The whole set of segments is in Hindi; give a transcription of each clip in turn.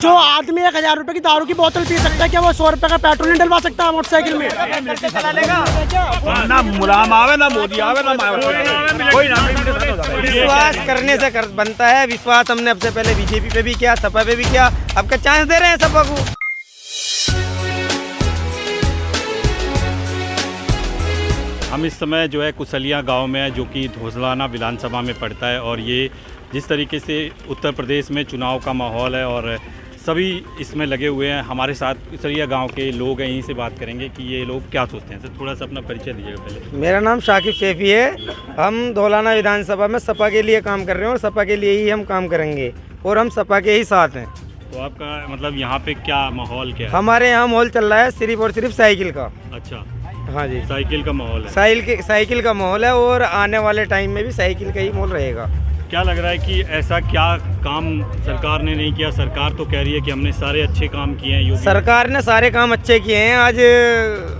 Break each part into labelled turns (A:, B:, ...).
A: जो आदमी 1000 रुपए की दारू की बोतल पी सकता है, क्या वो 100 रुपए का पेट्रोल नहीं डलवा सकता मोटरसाइकिल में?
B: ना मुलायम आवे ना मोदी आवे ना कोई ना।
C: विश्वास करने से बनता है। विश्वास हमने सबसे पहले बीजेपी पे भी किया, सपा पे भी किया, अब का चांस दे रहे हैं सपा को।
D: हम इस समय जो है कुसलिया गांव में है, जो कि धोसलाना विधानसभा में पड़ता है। और ये जिस तरीके से उत्तर प्रदेश में चुनाव का माहौल है और सभी इसमें लगे हुए हैं। हमारे साथ कुसलिया गांव के लोग हैं, यहीं से बात करेंगे कि ये लोग क्या सोचते हैं। सर थोड़ा सा अपना परिचय दीजिएगा पहले।
C: मेरा नाम शाकिब शेफी है। हम धौलाना विधानसभा में सपा के लिए काम कर रहे हैं और सपा के लिए ही हम काम करेंगे और हम सपा के ही साथ हैं।
D: तो आपका मतलब यहाँ पे क्या माहौल क्या है?
C: हमारे यहाँ माहौल चल रहा है सिर्फ और सिर्फ साइकिल का।
D: अच्छा,
C: हाँ जी,
D: साइकिल का माहौल है।
C: साइकिल का माहौल है और आने वाले टाइम में भी साइकिल का ही माहौल रहेगा।
D: क्या लग रहा है कि ऐसा क्या काम सरकार ने नहीं किया? सरकार तो कह रही है कि हमने सारे अच्छे काम किए हैं।
C: सरकार ने सारे काम अच्छे किए हैं। आज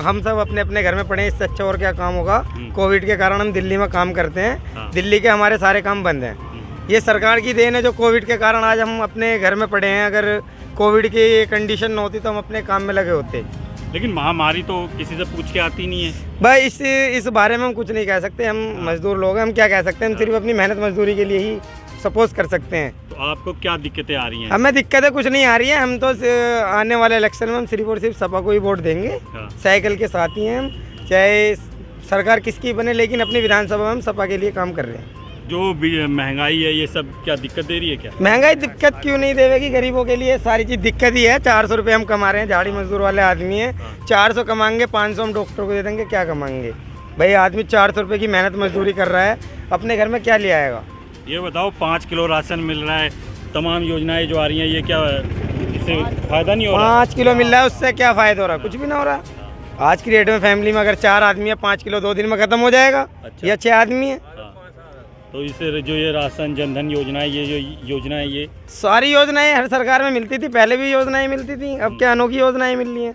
C: हम सब अपने अपने घर में पड़े हैं, इससे अच्छा और क्या काम होगा। कोविड के कारण हम दिल्ली में काम करते हैं।
D: हाँ।
C: दिल्ली के हमारे सारे काम बंद हैं। ये सरकार की देन है जो कोविड के कारण आज हम अपने घर में पड़े हैं। अगर कोविड की कंडीशन न होती तो हम अपने काम में लगे होते।
D: लेकिन महामारी तो किसी से पूछ के आती नहीं है
C: भाई। इस बारे में हम कुछ नहीं कह सकते। हम मजदूर लोग हैं, हम क्या कह सकते हैं। हम सिर्फ अपनी मेहनत मजदूरी के लिए ही सपोज कर सकते हैं।
D: तो आपको क्या दिक्कतें आ रही हैं?
C: हमें दिक्कतें कुछ नहीं आ रही है। हम तो आने वाले इलेक्शन में हम सिर्फ और सिर्फ सपा को ही वोट देंगे।
D: हाँ।
C: साइकिल के साथ ही हैं हम, चाहे सरकार किसकी बने, लेकिन अपनी विधानसभा में हम सपा के लिए काम कर रहे हैं।
D: जो भी महंगाई है ये सब क्या दिक्कत दे रही है क्या?
C: महंगाई दिक्कत क्यों नहीं देगी? गरीबों के लिए सारी चीज़ दिक्कत ही है। 400 रुपये हम कमा रहे हैं, झाड़ी मजदूर वाले आदमी हैं। 400 कमाएंगे, 500 हम डॉक्टर को दे देंगे, क्या कमाएंगे भाई? आदमी 400 रुपये की मेहनत मजदूरी कर रहा है, अपने घर में क्या ले आएगा?
D: ये बताओ, 5 किलो राशन मिल रहा है, तमाम योजनाएं जो आ रही हैं, ये क्या इससे फायदा नहीं हो रहा?
C: 5 किलो मिल रहा है, उससे क्या फ़ायदा हो रहा है? कुछ भी ना हो रहा। आज की डेट में फैमिली में अगर 4 आदमी है, 5 किलो 2 दिन में ख़त्म हो जाएगा।
D: अच्छा।
C: या 6 आदमी है।
D: तो इससे जो ये राशन जनधन योजना है, ये जो योजना है, ये
C: सारी योजनाएं हर सरकार में मिलती थी। पहले भी योजनाएं मिलती थी, अब क्या अनोखी योजनाएं मिल रही हैं।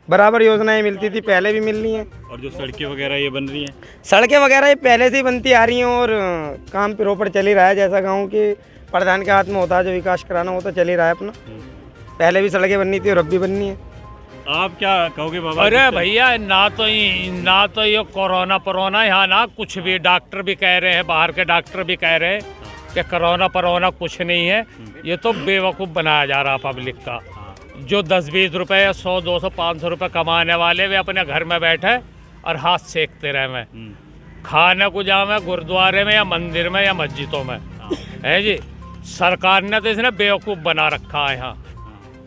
C: बराबर योजनाएं मिलती थी, पहले भी मिल रही हैं।
D: और जो सड़कें वगैरह ये बन रही हैं,
C: सड़कें वगैरह ये पहले से ही बनती आ रही हैं और काम प्रॉपर चल ही रहा है। जैसा गाँव के प्रधान के हाथ में होता है जो विकास कराना, वो तो चल ही रहा है अपना। पहले भी सड़कें बननी थी और अब भी बननी है।
D: आप क्या कहोगे बाबा?
E: अरे भैया, ना तो ये कोरोना यहाँ ना कुछ भी, डॉक्टर भी कह रहे हैं, बाहर के डॉक्टर भी कह रहे हैं कि कोरोना कुछ नहीं है। ये तो बेवकूफ़ बनाया जा रहा पब्लिक का। जो 10-20 रुपये या 100, 200, 500 रुपये कमाने वाले वे अपने घर में बैठे और हाथ सेकते रहे। मैं खाने को जावे गुरुद्वारे में या मंदिर में या मस्जिदों में, है जी। सरकार ने तो इसने बेवकूफ़ बना रखा है यहाँ,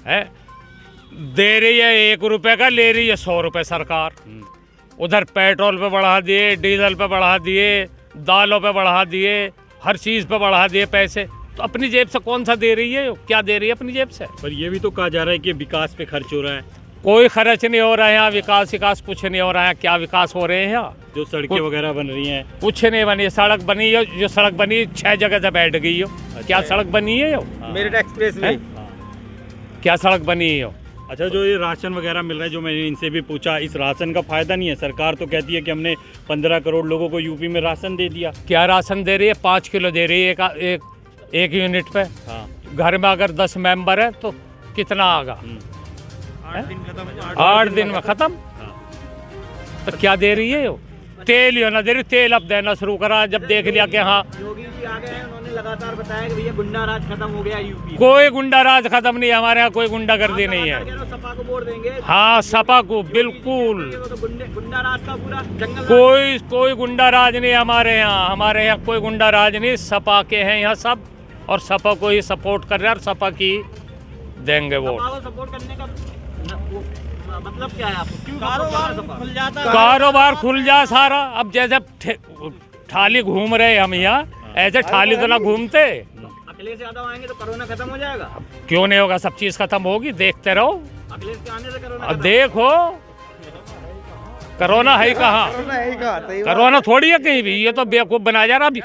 E: है। दे रही है 1 रुपये का, ले रही है 100 रुपये सरकार। उधर पेट्रोल पे बढ़ा दिए, डीजल पे बढ़ा दिए, दालों पे बढ़ा दिए, हर चीज़ पे बढ़ा दिए पैसे। तो अपनी जेब से कौन सा दे रही है? क्या दे रही है अपनी जेब से?
D: पर ये भी तो कहा जा रहा है कि विकास पे खर्च हो रहा है।
E: कोई खर्च नहीं हो रहा है यहाँ। विकास कुछ नहीं हो रहा है। क्या विकास हो रहे हैं यहाँ?
D: जो सड़कें वगैरह बन रही हैं,
E: कुछ नहीं बनी। सड़क बनी है, जो सड़क बनी 6 जगह से बैठ गई हो। क्या सड़क बनी है?
C: मेरठ एक्सप्रेस वे,
E: क्या सड़क बनी है?
D: अच्छा, जो ये राशन वगैरह मिल रहा है, जो मैंने इनसे भी पूछा, इस राशन का फायदा नहीं है। सरकार तो कहती है कि हमने 15 करोड़ लोगों को यूपी में राशन दे दिया।
E: क्या राशन दे रही है? 5 किलो दे रही है एक यूनिट पे।
D: हाँ।
E: घर में अगर 10 मेंबर है तो कितना आगा? 8 दिन में खत्म। तो क्या दे रही है? तेल ही ना दे रही। तेल अब देना शुरू करा जब देख लिया कि हाँ
A: योगी जी आ गए हैं, उन्होंने लगातार बताया कि भैया गुंडा राज खत्म हो गया यूपी।
E: कोई गुंडा राज खत्म नहीं है हमारे यहाँ। कोई गुंडागर्दी नहीं है।
A: सपा को वोट देंगे।
E: हाँ, सपा को बिल्कुल।
A: गुंडा राज का पूरा जंगल।
E: कोई गुंडा राज नहीं हमारे यहाँ। हमारे यहाँ कोई गुंडा राज नहीं। सपा के हैं यहाँ सब और सपा को ही सपोर्ट कर रहे हैं और सपा की देंगे वोट।
A: सपोर्ट करने का मतलब क्या है आपको? क्यों कारोबार खुल जाता है?
E: कारोबार खुल जा सारा। अब जैसे थाली घूम रहे हम यहाँ, ऐसे थाली तो ना घूमते।
A: अखिलेश यादव आएंगे तो कोरोना खत्म हो जाएगा?
E: क्यों नहीं होगा? सब चीज खत्म होगी, देखते रहो।
A: अखिलेश के आने से कोरोना
E: अब देखो, कोरोना है कहाँ? कोरोना थोड़ी है कहीं भी। ये तो बेवकूफ बनाया जा रहा। अब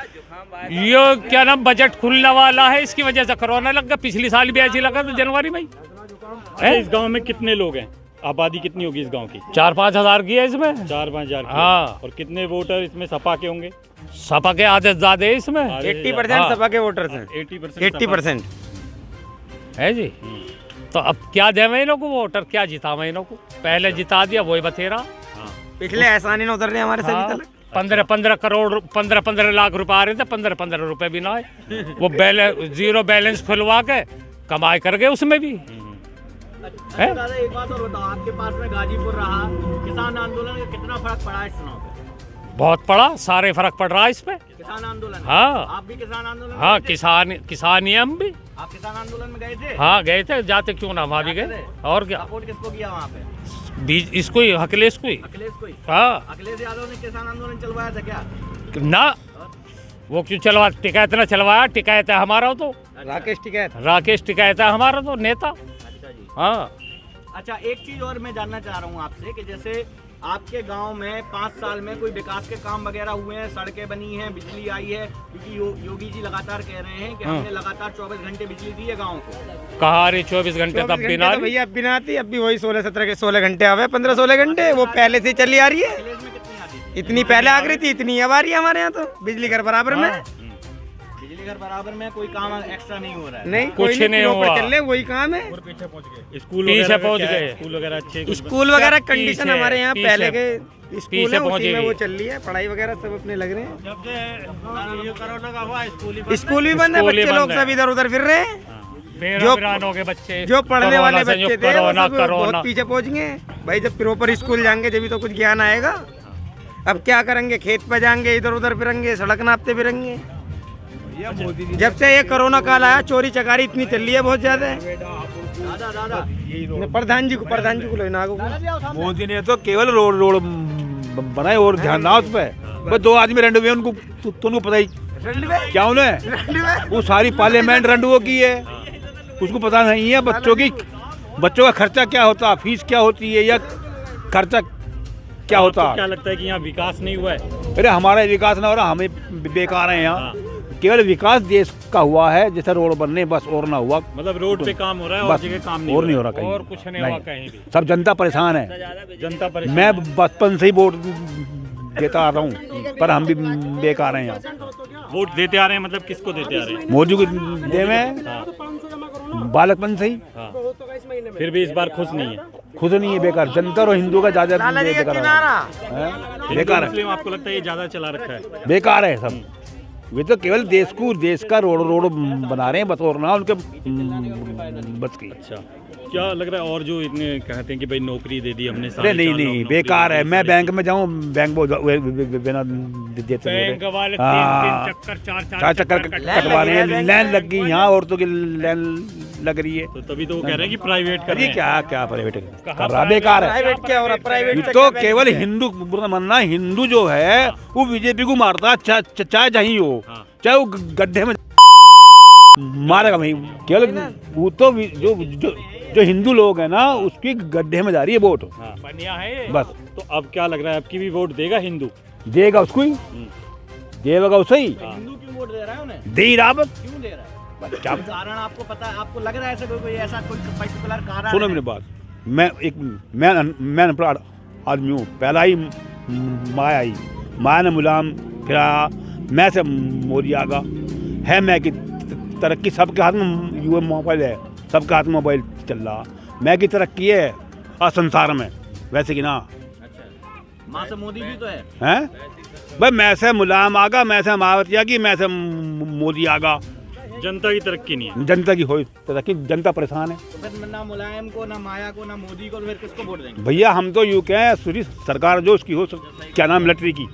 E: ये क्या नाम, बजट खुलने वाला है, इसकी वजह से कोरोना लग गया। पिछली साल भी ऐसी लगा था जनवरी में।
D: इस गाँव में कितने लोग हैं? आबादी कितनी होगी इस गांव की?
E: 4-5 हज़ार की है इसमें।
D: 4-5 हज़ार।
E: हाँ।
D: और कितने वोटर इसमें सपा के होंगे?
E: सपा के आधे से ज्यादा है इसमें।
C: 80% सपा के वोटर्स हैं।
D: 80%
C: 80%
E: है जी। तो अब क्या दे मैं इनको वोटर, क्या जिता मैं इनको, पहले जिता दिया वही बतेरा।
C: पिछले एहसान ही ना उतर रहे हमारे सभी तक।
E: 15 करोड़ 15 लाख रुपए आ रहे थे, 15 रुपए भी ना आए। वो जीरो बैलेंस खुलवा के कमाई कर गए उसमें भी।
A: अच्छा दादा एक बात और बताओ, आपके पास में गाजीपुर रहा, किसान आंदोलन का कितना फर्क पड़ा है चुनाव पे?
E: बहुत पड़ा, सारे फर्क पड़ रहा है इस पे।
A: किसान आंदोलन?
E: हाँ।
A: आप भी किसान आंदोलन में
E: हाँ,
A: गए थे?
E: किसान ही हम भी।
A: आप किसान आंदोलन में गए थे?
E: हाँ गए थे, जाते क्यों ना, वहाँ भी गए। और क्या,
A: सपोर्ट किसको किया वहाँ पे?
E: इसको ही, अखिलेश को ही।
A: अखिलेश को ही?
E: हाँ।
A: अखिलेश यादव ने किसान आंदोलन चलवाया था क्या?
E: ना, वो क्यों चलवा, टिकैत ना चलवाया, टिकैत है हमारा तो। राकेश टिकैत है हमारा तो नेता।
A: अच्छा जी।
E: हाँ।
A: अच्छा एक चीज और मैं जानना चाह रहा हूँ आपसे कि जैसे आपके गांव में 5 साल में कोई विकास के काम वगैरह हुए हैं, सड़कें बनी हैं, बिजली आई है? क्योंकि योगी जी लगातार कह रहे हैं कि हमने लगातार 24 घंटे बिजली दी है गाँव को।
E: कहा रही 24 घंटे तब बिना,
C: भैया अब बिना आती, अब भी वही 16 घंटे आवे, 15-16 घंटे वो पहले से चली आ रही है।
A: अखिलेश में कितनी आती थी?
C: इतनी पहले आ गई थी, इतनी अब आ रही है हमारे यहाँ तो। बिजली घर बराबर में,
A: बिजली घर बराबर में, कोई काम एक्स्ट्रा नहीं हो रहा है?
C: नहीं
E: कुछ नहीं हुआ,
C: चल रहे वही काम है।
D: स्कूल
E: पीछे पहुंच गए।
D: स्कूल वगैरह अच्छे,
C: स्कूल वगैरह कंडीशन हमारे यहाँ पहले के स्कूल
E: पीछे
C: है,
E: पहुंच
C: उसी में
E: गई।
C: वो चल रही है, पढ़ाई वगैरह सब अपने लग रहे हैं।
A: जब से ये कोरोना का हुआ
C: स्कूल भी बंद है,
E: स्कूल ही
C: बच्चे लोग
E: बंद है।
C: सब इधर उधर फिर रहे हैं।
E: जो हो गए बच्चे,
C: जो पढ़ने वाले
E: कोरोना से,
C: बच्चे थे वो
E: कोरोना
C: सब
E: कोरोना
C: बहुत पीछे पहुंच गए। भाई जब प्रॉपर स्कूल जाएंगे जब तो कुछ ज्ञान आएगा। अब क्या करेंगे, खेत पे जाएंगे, इधर उधर फिरेंगे, सड़क नापते फिरेंगे। जब से ये कोरोना काल आया चोरी चकारी इतनी चल रही है बहुत ज्यादा।
A: दादा
C: प्रधान जी को लेना
B: मोदी ने तो केवल रोड बनाए और ध्यान ना उस पर। बस 2 आदमी रंड हुए, उनको तुमको पता ही क्या उन्हें, वो सारी पार्लियामेंट रंडुओं की है, उसको पता नहीं है बच्चों का खर्चा क्या होता, फीस क्या होती है, या खर्चा क्या होता।
D: क्या लगता है कि यहाँ विकास नहीं हुआ है?
B: अरे हमारा विकास ना हो रहा, हमें बेकार है यहाँ। केवल विकास देश का हुआ है, जैसे रोड बनने बस, और ना हुआ।
D: मतलब रोड पे काम हो रहा है और
B: बस,
D: जगह काम नहीं
B: और नहीं हो रहा कहीं,
E: और कुछ नहीं हुआ कहीं भी।
B: सब जनता परेशान है।
D: जनता परेशान।
B: मैं बचपन से ही वोट देता आ रहा हूँ, पर हम भी बेकार हैं यहाँ।
D: वोट देते आ रहे हैं, मतलब किसको देते आ रहे हैं?
B: मोदी को देवे बालकपन से ही।
D: हाँ। फिर भी इस बार खुश नहीं है?
B: खुद नहीं है, बेकार जनता और हिंदू का ज्यादा बेकार है। बेकार है,
D: मुस्लिम आपको लगता है ये ज्यादा चला रखा है?
B: बेकार है सब। वे तो केवल देश का रोड बना रहे हैं बस, और ना उनके बस की।
D: अच्छा, क्या लग रहा है और जो इतने कहते हैं कि भाई नौकरी दे दी हमने?
B: अरे नहीं, बेकार है। मैं बैंक में जाऊँ, बैंक बिना देते,
E: बैंक वाले 3 चक्कर 4
B: चक्कर कटवा रहे हैं, लाइन लग गई यहाँ, औरतों की लाइन लग रही है।
D: तो तभी तो वो कह रहे हैं कि प्राइवेट कर रहे हैं।
B: क्या प्राइवेट कर रहा, बेकार है।
C: प्राइवेट क्या हो रहा, प्राइवेट
B: तो केवल हिंदू मानना, हिंदू जो है वो बीजेपी को मारता, चाहे जहीं हो, चाहे वो गड्ढे में मारेगा वहीं। केवल वो तो जो हिंदू लोग है ना, उसकी गड्ढे में जा रही है वोट।
E: बढ़िया है
B: बस।
D: तो अब क्या लग रहा है, आपकी भी वोट देगा हिंदू?
B: देगा उसको ही, देगा उसे ही।
A: हिंदू क्यों वोट दे रहा है उन्हें?
B: दे ही रहा, बस
A: क्यों दे रहा है?
B: क्या
A: कारण आपको पता है? आपको लग रहा है ऐसा कोई ऐसा कोई पर्टिकुलर कारण?
B: सुनो मेरी बात, मैं अनपढ़ आदमी हूँ। पहला ही माया ने मुलायम फिराया, मैं से मोदी आगा है। मैं की तरक्की, सबके हाथ में ये मोबाइल है, सबके हाथ में मोबाइल चल रहा। मैं की तरक्की है संसार में, वैसे कि ना।
A: अच्छा, माँ से मोदी भी तो है।
B: हैं भाई, मैं से मुलायम आगा, मैं से मायावती आगी, मैं से मोदी आगा।
D: जनता की तरक्की नहीं है।
B: जनता की हो तरक्की, जनता परेशान है।
A: तो फिर ना मुलायम को, ना माया को, ना मोदी को, फिर किसको वोट देंगे?
B: भैया हम तो यूँ कहें, सूरी सरकार जो उसकी हो, क्या नाम, मिलिट्री की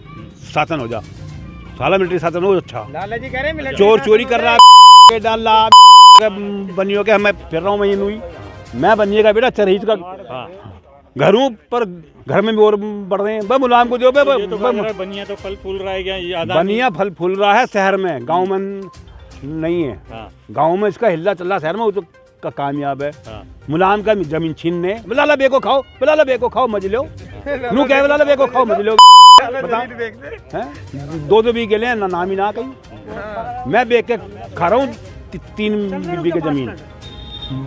B: शासन हो जा, साला मिलिट्री शासन हो। अच्छा,
C: लाला जी कह रहे हैं
B: चोर चोरी कर रहा है, डाल रहा बनियो के, मैं फिर रहा हूँ, मैं बनिए का बेटा चरहीज का घरों पर, घर में भी और बढ़ रहे हैं। मुलायम को दो,
D: बनिया तो फल फूल रहा है क्या?
B: बनिया फल फूल रहा है शहर में, गाँव में नहीं है। गाँव में इसका हिल्ला चल रहा, शहर में वो तो कामयाब है। मुलायम का जमीन छीनने, बिलाला बेको खाओ मज लो, नू कह बिलाला बेको खाओ मज लो। दो बीघे ले ना, नाम ही ना कहीं। मैं बेच के खा रहा हूँ 3 बीघे जमीन,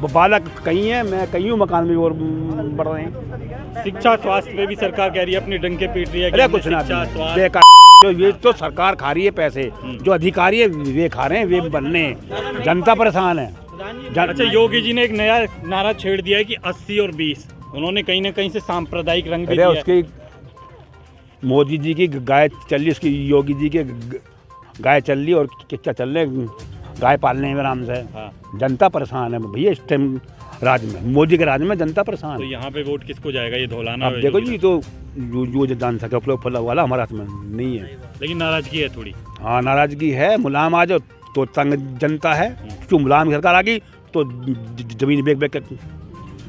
B: बालक कहीं है, मैं कहीं हूँ, मकान में और बढ़ रहे हैं।
D: शिक्षा स्वास्थ्य पे भी सरकार कह रही है अपनी डंके पीट रही है।
B: अरे कुछ ना, बेकार ये तो सरकार खा रही है पैसे, जो अधिकारी है वे खा रहे हैं, वे बनने, जनता परेशान है।
D: अच्छा, योगी जी ने एक नया नारा छेड़ दिया है कि 80 और 20। उन्होंने कहीं ना कहीं से सांप्रदायिक रंग भी
B: अरे
D: दिया है।
B: उसकी मोदी जी की गाय चल रही, उसकी योगी जी की गाय चल रही, और क्या चल रहे गाय पालने में आराम से।
D: हाँ।
B: जनता परेशान है भैया इस टाइम राज में, मोदी के राज में जनता परेशान
D: तो
B: है।
D: यहाँ पे वोट किसको जाएगा, ये धौलाना
B: अब
D: है
B: देखो
D: योगी
B: जी, तो जो जान सके फलो फला वाला हमारे हाथ में नहीं है।
D: का। लेकिन नाराजगी है थोड़ी।
B: हाँ, नाराजगी है। मुलायम आ जाओ तो तंग जनता है, क्यों मुलायम की सरकार आ गई तो जमीन बेच बेच के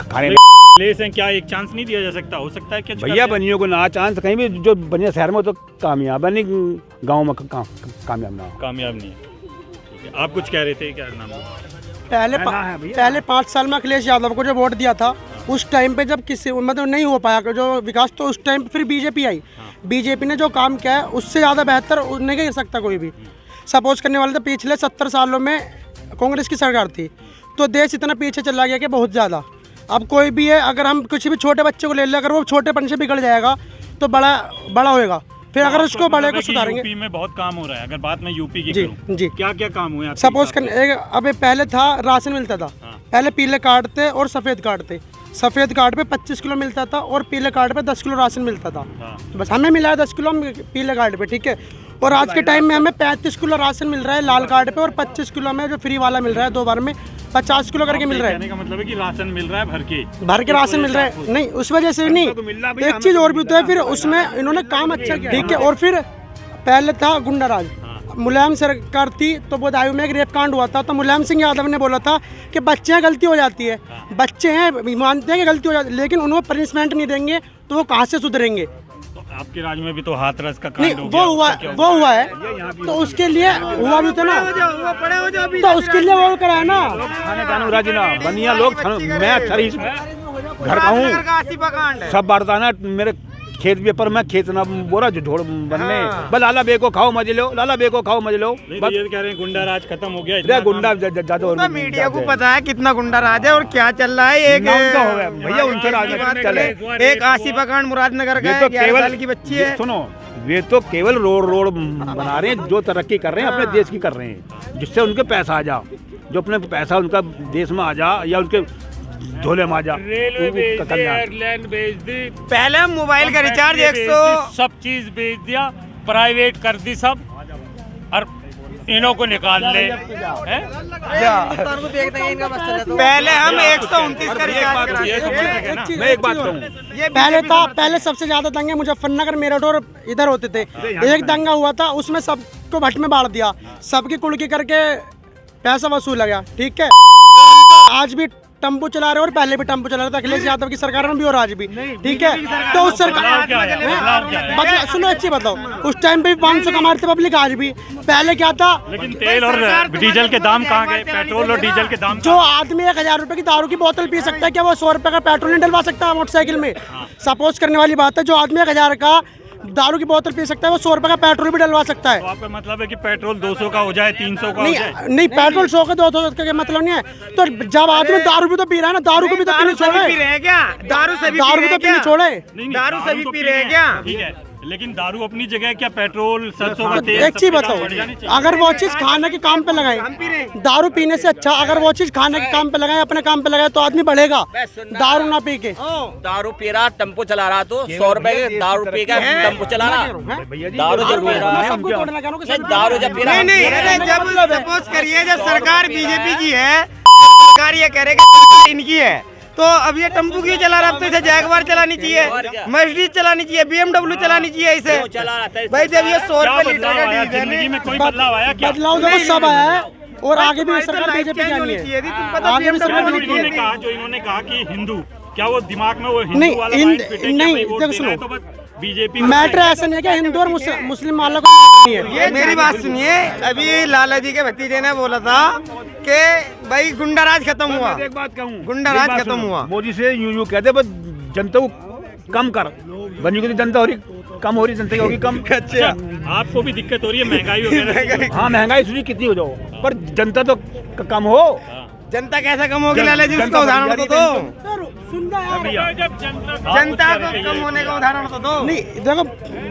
B: खाने
D: प्लेस है, क्या एक चांस नहीं दिया जा सकता? हो सकता है क्या
B: भैया बनियों को ना चांस कहीं भी, जो बनिया शहर में तो कामयाब है, नहीं गाँव में कामयाब ना हो।
D: कामयाब नहीं है। ठीक है, आप कुछ कह रहे थे, क्या नाम है?
F: पहले 5 साल में अखिलेश यादव को जो वोट दिया था, उस टाइम पे जब किसी मतलब नहीं हो पाया जो विकास, तो उस टाइम फिर बीजेपी आई। बीजेपी ने जो काम किया है उससे ज़्यादा बेहतर नहीं कर सकता कोई भी। सपोज करने वाले तो पिछले 70 सालों में कांग्रेस की सरकार थी, तो देश इतना पीछे चला गया कि बहुत ज़्यादा। अब कोई भी है, अगर हम कुछ भी छोटे बच्चे को ले लें, अगर वो छोटेपन से बिगड़ जाएगा तो बड़ा होएगा। फिर अगर उसको बड़े को सुधारेंगे।
D: यूपी में बहुत काम हो रहा है। अगर बात मैं यूपी की
F: जी
D: करूं,
F: जी,
D: क्या क्या काम हुए?
F: सपोज करने अबे पहले था राशन मिलता था। पहले पीले कार्ड थे और सफ़ेद कार्ड थे। सफ़ेद कार्ड पे 25 किलो मिलता था और पीले कार्ड पे 10 किलो राशन मिलता था। बस हमें मिला है 10 किलो पीले कार्ड पे, ठीक है। और आज के टाइम में हमें 35 किलो राशन मिल रहा है लाल कार्ड पे, और 25 किलो में जो फ्री वाला मिल रहा है 2 बार में 50 किलो करके मिल रहा है।
D: कहने का मतलब है कि राशन मिल रहा है
F: भर के राशन मिल रहा है। नहीं, उस वजह से नहीं, एक चीज़ और भी तो है, फिर उसमें इन्होंने काम अच्छा किया, ठीक है। और फिर पहले था गुंडा राज। मुलायम सरकार थी तो बदायूं में एक रेप कांड हुआ था, तो मुलायम सिंह यादव ने बोला था कि बच्चे हैं, गलती हो जाती है, बच्चे हैं, मानते हैं कि गलती हो जाती है, लेकिन उन्हें पनिशमेंट नहीं देंगे तो वो कहाँ से सुधरेंगे।
D: तो आपके राज्य में भी तो हाथरस का
F: नहीं,
D: कांड हो गया,
F: वो हुआ है, तो उसके लिए हुआ भी तो ना, तो उसके लिए वो कराया ना।
B: खाने कानून राजी ना बनिया लोग, मैं शरीफ घर का हूँ, सब बांटता ना मेरे खेत भी, पर मैं खेत ना बोरा जो ढोड़ बनने बस लाला बे को खाओ मजे लो, लाला बे को खाओ मजे लो।
D: नहीं, तो ये कह रहे हैं गुंडा राज खत्म हो गया।
B: अरे गुंडा ज्यादा और
C: मीडिया को पता है कितना गुंडा राज है और क्या चल रहा है। एक
B: हो गया भैया, उनसे राज चले।
C: एक आसिफा कांड मुरादनगर का, 11 साल की बच्ची है।
B: सुनो, वे तो केवल रोड बना रहे हैं, जो तरक्की कर रहे हैं अपने देश की कर रहे हैं, जिससे उनके पैसा आ जा, जो अपने पैसा उनका देश में आ जा, या उनके झोले में आ जा।
E: रेलवे बेच दी, एयरलाइन बेच दी,
C: पहले हम मोबाइल का रिचार्ज 100
E: सब चीज बेच दिया, प्राइवेट कर दी सब, और इन्हों को निकाल ले।
C: पहले हम 129 का रिचार्ज कराते।
B: मैं एक बात कहूँ,
F: पहले सबसे ज्यादा दंगे मुजफ्फरनगर, मेरठ और इधर होते थे। एक दंगा हुआ था, उसमें सबको भट्ट में बांट दिया, सबकी कुड़की करके पैसा वसूला गया, ठीक है। आज भी टेम्पो चला रहे और पहले भी टेम्पो चला रहे थे अखिलेश यादव की सरकार में भी और आज भी, ठीक है। तो उस सरकार सुनो, अच्छी बताओ, उस टाइम पे भी 500 कमा रहे थे पब्लिक, आज भी। पहले क्या था,
D: लेकिन तेल और डीजल के दाम कहाँ गए? पेट्रोल और डीजल के दाम।
F: जो आदमी 1000 रुपए की दारू की बोतल पी सकता है, क्या वो 100 रुपए का पेट्रोल नहीं डलवा सकता मोटरसाइकिल में? सपोज करने वाली बात है, जो आदमी 1000 का दारू की बोतल पी सकता है, वो 100 रुपए का पेट्रोल भी डलवा सकता है।
D: तो आपका मतलब है कि पेट्रोल 200 का हो जाए, 300 का हो जाए?
F: नहीं, पेट्रोल 100 का 200 का मतलब नहीं है। तो जब आदमी दारू भी तो पी रहा है ना, दारू को भी तो पीने छोड़े,
C: दारू से भी
F: पीने छोड़े।
D: नहीं,
C: दारू से भी
D: तो
C: पी रहे हैं क्या?
D: ठीक है, लेकिन दारू अपनी जगह, क्या पेट्रोल, सरसों का तेल,
F: एक चीज
D: सबके दाम
F: बताओ,
D: बढ़ जाने चाहिए?
F: अगर वो चीज खाने के काम पे लगाए, दारू पीने से अच्छा अगर वो चीज खाने के काम पे लगाए, अपने काम पे लगाए, तो आदमी बढ़ेगा, दारू ना पी के।
G: दारू पी रहा, टेम्पो चला रहा, तो 100 रुपए के दारू पी का टेम्पो चला रहा। दारू जब पी रहा है, दारू जब पी रहा
C: नहीं, अरे जब सपोज करिए, जब सरकार बीजेपी की है, सरकार ये कह रहे कि इनकी है, तो अब ये टेम्पो क्यों चला रहा है? अब तो इसे जैगवार चलानी चाहिए, मर्सिडीज चलानी चाहिए, BMW चलानी चाहिए इसे। भाई जब ये 100 रुपए लीटर का डीजल
D: जिंदगी में कोई बदलाव आया क्या?
F: बदलाव देखो सब आया है, और आगे भी सरकार बीजेपी की आनी है, आगे भी सरकार
D: जो इन्होंने कहा कि हिंदू, क्या वो दिमाग में वो हिंदू
F: नहीं,
D: वाला माइंड फिट है कि
F: नहीं,
D: भाई वोट
F: देखो
D: देना है
F: सुनो,
D: तो बस बीजेपी
F: मैटर ऐसा नहीं है कि हिंदू और मुस्लिम वालों को नहीं है।
C: ये मेरी बात सुनिए, अभी लाला जी के भतीजे ने बोला था कि भाई गुंडा राज खत्म हुआ।
B: एक बात कहूँ,
C: गुंडा राज खत्म हुआ।
B: मोदी से यूं कहते बस जनता को कम कर, बनी को जनता हो रही कम, हो रही जनता की होगी कम।
D: अच्छा, आपको भी दिक्कत हो रही है महंगाई वगैरह?
B: हाँ, महंगाई सुनी कितनी हो जाओ, पर जनता तो कम हो।
C: जनता कैसा कम होगी लाला जी, उसका उदाहरण तो दो। जनता को कम होने का उदाहरण तो दो।
F: नहीं, देखो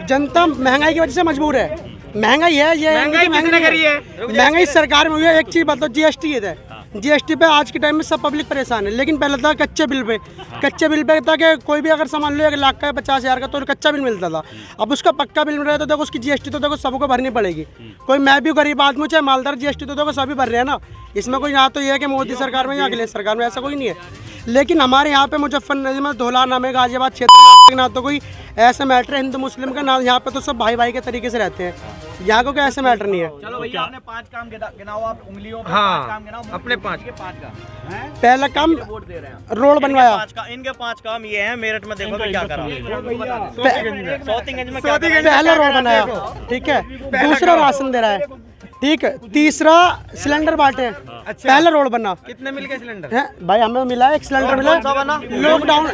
F: जनता महंगाई की वजह से मजबूर है, महंगाई है, ये
C: महंगाई किसने करी है?
F: महंगाई सरकार में हुई है। एक चीज बताओ, GST है, जीएसटी पे आज के टाइम में सब पब्लिक परेशान है, लेकिन पहले था कच्चे बिल पे। कच्चे बिल पे था कि कोई भी अगर सामान लो 1 लाख का 50,000 का तो कच्चा बिल मिलता था। अब उसका पक्का बिल मिल रहा है तो देखो उसकी जीएसटी तो देखो सबको भरनी पड़ेगी। कोई मैं भी गरीब आदमी चाहे मालदार, जीएसटी तो देखो सभी भर रहे हैं ना। इसमें कोई यहाँ तो ये है कि मोदी सरकार में या अखिलेश सरकार में, ऐसा कोई नहीं है। लेकिन हमारे यहाँ पे मुजफ्फरनगर में, धौलाना में, गाजियाबाद क्षेत्र में ना तो कोई ऐसा मैटर है हिंदू मुस्लिम का, ना यहाँ पे तो सब भाई भाई के तरीके से रहते हैं। यहाँ को क्या ऐसा मैटर नहीं है।
A: चलो भैया आपने 5 काम गिनाओ, आप उंगलियों पे
C: हाँ,
A: 5 काम गिनाओ
C: अपने 5
A: के 5 का।
F: पहला काम
A: वोट दे रहे हैं,
F: रोड बनवाया।
A: इनके 5 काम ये हैं। मेरठ में देखो क्या करा, सौतीगंज में
F: पहला रोड बनाया, ठीक है। दूसरा राशन दे रहा है, ठीक है। तीसरा सिलेंडर बांटे। अच्छा। पहला रोड बना।
C: कितने मिल गए सिलेंडर?
F: है भाई, हमें मिला है 1 सिलेंडर मिला।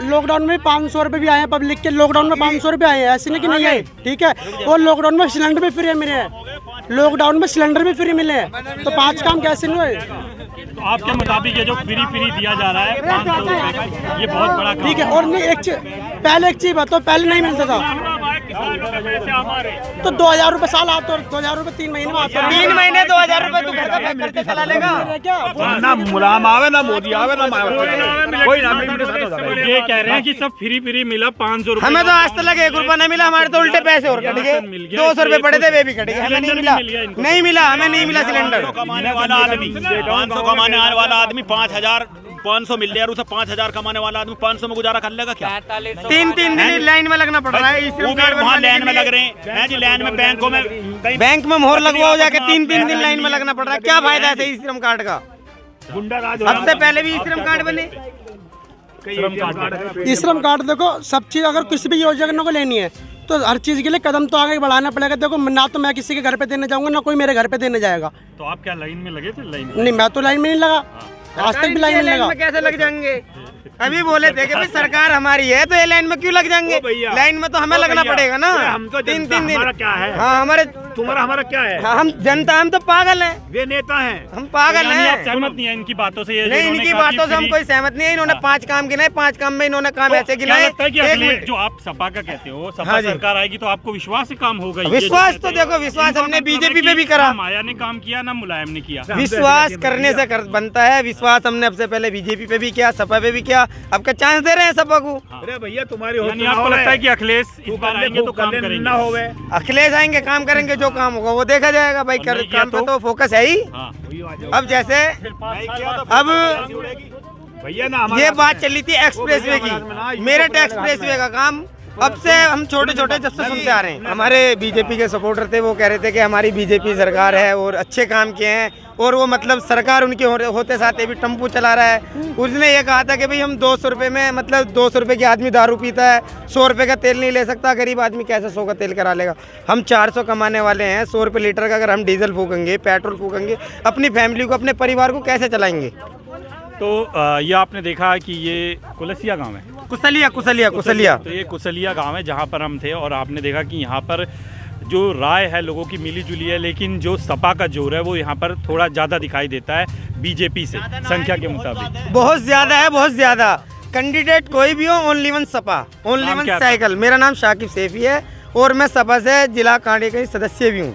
F: लॉकडाउन में 500 रुपए भी आए हैं पब्लिक के। लॉकडाउन में 500 रुपए आए हैं, ऐसे नहीं कि नहीं आए, ठीक है। और लॉकडाउन में सिलेंडर भी फ्री मिले हैं। लॉकडाउन में सिलेंडर भी फ्री मिले हैं, तो 5 काम कैसे नहीं हुए?
D: तो आपके मुताबिक ये जो फ्री दिया जा रहा है 500 रुपए का, ये बहुत बड़ा काम
F: ठीक है। और नहीं, पहले एक चीज बताओ, पहले नहीं मिलता था तो 2,000 रुपए साल आता और 2,000 रुपए 3 महीने में आता।
C: 3 महीने 2,000 रुपए तू घर का पैक करके चला लेगा
F: क्या?
B: ना मुलायम आवे ना मोदी आवे ना कोई ना मेरे साथ होता है।
D: ये कह रहे हैं कि सब फ्री मिला 500 रुपए।
C: हमें तो आज तक 1 रुपया नहीं मिला, हमारे तो उल्टे पैसे और कट गए। 200 रुपए पड़े थे, वे भी कट गए। हमें नहीं मिला, नहीं मिला, हमें नहीं मिला सिलेंडर।
H: कमाने वाला आदमी 500 कमाने वाला आदमी 5,500 मिल रहा है, उसे 5,000 कमाने वाला आदमी 500 में गुजारा कर लेगा क्या?
C: 3 दिन लाइन में लगना पड़ रहा है।
H: वहाँ लाइन में लग रहे हैं जी, लाइन में बैंकों में
C: बैंक में मोहर लगवाओ जाके 3 दिन लाइन में लगना पड़ रहा है। क्या फायदा है ई श्रम कार्ड का? अब से पहले भी ई श्रम कार्ड बने।
F: ई श्रम कार्ड देखो, सब चीज अगर किसी भी योजना को लेनी है तो हर चीज के लिए कदम तो आगे बढ़ाना पड़ेगा। देखो ना तो मैं किसी के घर पे देने जाऊंगा, ना कोई मेरे घर पे देने जाएगा।
D: तो आप क्या लाइन में लगे थे? लाइन
F: नहीं, मैं तो लाइन में नहीं लगा, आज तक भी लाइन में लगा।
C: कैसे लग जाएंगे? अभी बोले थे कि भाई सरकार हमारी है तो ये लाइन में क्यों लग जाएंगे? लाइन में तो हमें लगना पड़ेगा ना।
B: हम तो
C: 3 दिन
B: क्या है?
C: हाँ, हमारे
B: तुम्हारा हमारा क्या है?
C: हाँ, हम जनता, हम तो पागल हैं।
B: वे नेता हैं,
C: हम पागल
D: यानी आप
C: हैं।
D: सहमत नहीं है इनकी बातों से? ये
C: नहीं, इनकी बातों से हम कोई सहमत नहीं है। इन्होंने 5 काम गिनाए, 5 काम में इन्होंने काम ऐसे
D: क्या
C: गिनाए।
D: लगता है कि अखिलेश, जो आप सपा का कहते हो, सपा
C: हाँ जी।
D: सरकार आएगी तो आपको विश्वास से काम होगा?
C: विश्वास तो देखो, विश्वास हमने बीजेपी पे भी करा।
D: माया ने काम किया ना मुलायम ने किया।
C: विश्वास करने से बनता है। विश्वास हमने सबसे पहले बीजेपी पे भी किया, सपा पे भी किया। अब क्या चांस दे रहे हैं सपा को?
B: अरे भैया तुम्हारी
D: यानी आपको लगता है कि अखिलेश इस बार आएंगे तो काम करेंगे?
B: ना होवे,
C: अखिलेश आएंगे, काम करेंगे, जो काम होगा वो देखा जाएगा भाई। काम पे तो फोकस है ही।
D: हाँ।
C: अब जैसे अब
B: भैया ना
C: ये बात चली थी एक्सप्रेसवे की, मेरठ एक्सप्रेसवे का काम अब से हम छोटे छोटे जब से सुनते आ रहे हैं। हमारे बीजेपी के सपोर्टर थे, वो कह रहे थे कि हमारी बीजेपी सरकार है और अच्छे काम किए हैं, और वो मतलब सरकार उनके होते साथ भी टेम्पू चला रहा है। उसने ये कहा था कि भाई हम 200 रुपये में, मतलब 200 रुपये की आदमी दारू पीता है, 100 रुपये का तेल नहीं ले सकता। गरीब आदमी कैसे 100 का तेल करा लेगा? हम 400 कमाने वाले हैं। 100 रुपये लीटर का अगर हम डीजल फूकेंगे, पेट्रोल फूकेंगे, अपनी फैमिली को, अपने परिवार को कैसे चलाएंगे?
D: तो ये आपने देखा कि ये कुलसिया गांव है,
C: कुशलिया।
D: तो ये कुशलिया गांव है जहां पर हम थे, और आपने देखा कि यहाँ पर जो राय है लोगों की मिली जुली है, लेकिन जो सपा का जोर है वो यहाँ पर थोड़ा ज़्यादा दिखाई देता है बीजेपी से, संख्या के मुताबिक।
C: बहुत ज़्यादा है, बहुत ज़्यादा। कैंडिडेट कोई भी हो, only one Sapa, only one cycle. मेरा नाम शाकिब सैफी है और मैं सपा से जिला कांडी का सदस्य भी हूँ।